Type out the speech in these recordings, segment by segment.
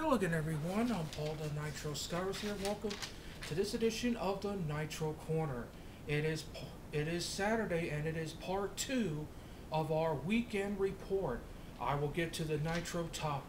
Hello again, everyone. I'm Paul the Nitro Scholars here. Welcome to this edition of the Nitro Corner. It is Saturday, and it is part 2 of our weekend report. I will get to the Nitro Top.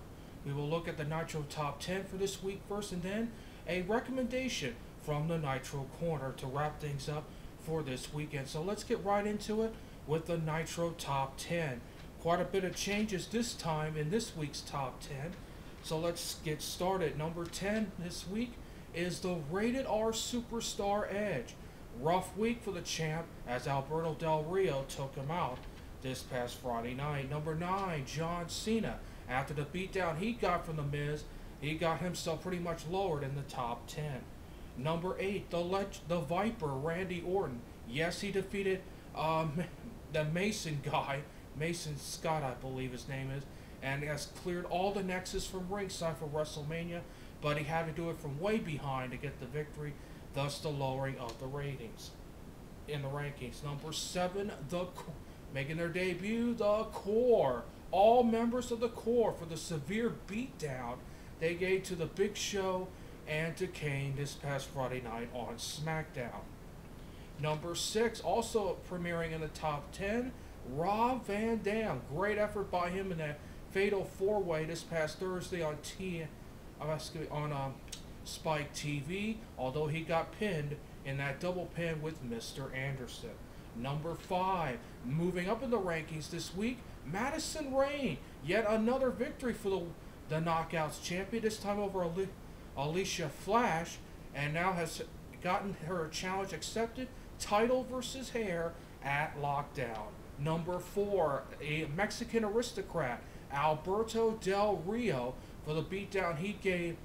We will look at the Nitro Top 10 for this week first, and then a recommendation from the Nitro Corner to wrap things up for this weekend. So let's get right into it with the Nitro Top 10. Quite a bit of changes this time in this week's Top 10. So let's get started. Number 10 this week is the Rated R Superstar Edge. Rough week for the champ as Alberto Del Rio took him out this past Friday night. Number 9, John Cena. After the beatdown he got from The Miz, he got himself pretty much lowered in the top 10. Number 8, the Viper, Randy Orton. Yes, he defeated the Mason guy, Mason Scott, I believe his name is, and has cleared all the nexus from ringside for WrestleMania, but he had to do it from way behind to get the victory, thus the lowering of the ratings in the rankings. Number 7, making their debut, the Core. All members of the Core for the severe beatdown they gave to the Big Show and to Kane this past Friday night on SmackDown. Number 6, also premiering in the top 10, Rob Van Dam. Great effort by him in that Fatal 4-Way this past Thursday on Spike TV, although he got pinned in that double pin with Mr. Anderson. Number 5, moving up in the rankings this week, Madison Rayne. Yet another victory for the Knockouts champion, this time over Alicia Flash, and now has gotten her challenge accepted, title versus hair at Lockdown. Number 4, a Mexican aristocrat, Alberto Del Rio, for the beatdown he gave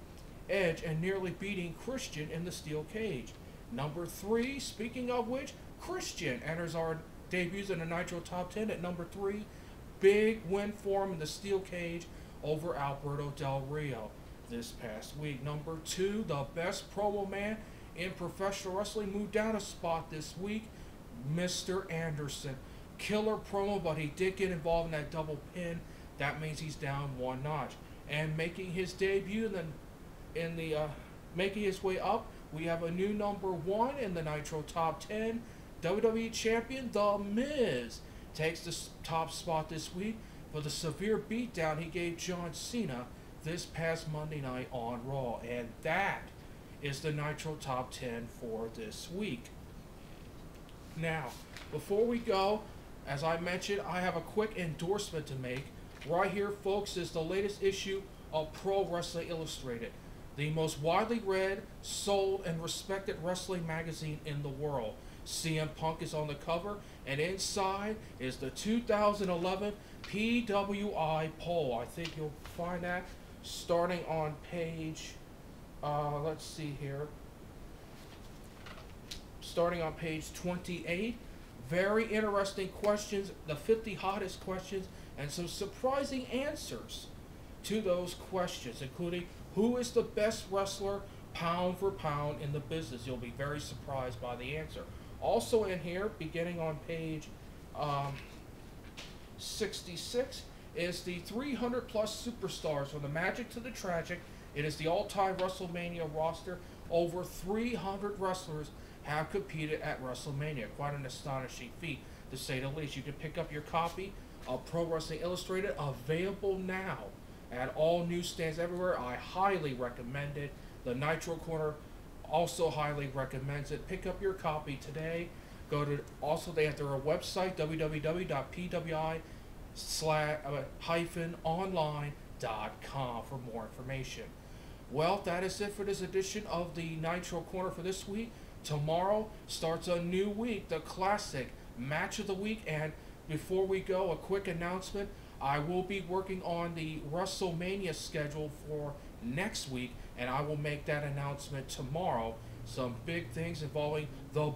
Edge and nearly beating Christian in the steel cage. Number 3, speaking of which, Christian enters our debuts in the Nitro Top 10 at number 3. Big win for him in the steel cage over Alberto Del Rio this past week. Number 2, the best promo man in professional wrestling, moved down a spot this week, Mr. Anderson. Killer promo, but he did get involved in that double pin. That means he's down one notch. And making his debut making his way up, we have a new number 1 in the Nitro Top 10. WWE Champion The Miz takes the top spot this week for the severe beatdown he gave John Cena this past Monday night on Raw. And that is the Nitro Top 10 for this week. Now, before we go, as I mentioned, I have a quick endorsement to make. Right here, folks, is the latest issue of Pro Wrestling Illustrated, the most widely read, sold, and respected wrestling magazine in the world. CM Punk is on the cover, and inside is the 2011 PWI poll. I think you'll find that starting on page, let's see here, starting on page 28. Very interesting questions, the 50 hottest questions, and some surprising answers to those questions, including who is the best wrestler pound for pound in the business. You'll be very surprised by the answer. Also in here, beginning on page 66, is the 300 plus superstars from the Magic to the Tragic. It is the all-time WrestleMania roster. Over 300 wrestlers have competed at WrestleMania. Quite an astonishing feat, to say the least. You can pick up your copy of Pro Wrestling Illustrated, available now at all newsstands everywhere. I highly recommend it. The Nitro Corner also highly recommends it. Pick up your copy today. Go to, also they have their website, www.pwi-online.com, for more information. Well, that is it for this edition of the Nitro Corner for this week. Tomorrow starts a new week, the classic match of the week. And before we go, a quick announcement. I will be working on the WrestleMania schedule for next week, and I will make that announcement tomorrow. Some big things involving the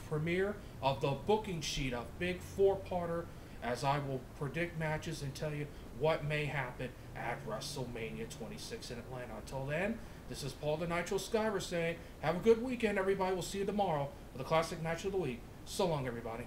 premiere of the booking sheet, a big 4-parter, as I will predict matches and tell you what may happen at WrestleMania 26 in Atlanta. Until then, this is Paul the Nitro Skyver saying, have a good weekend, everybody. We'll see you tomorrow for the classic match of the week. So long, everybody.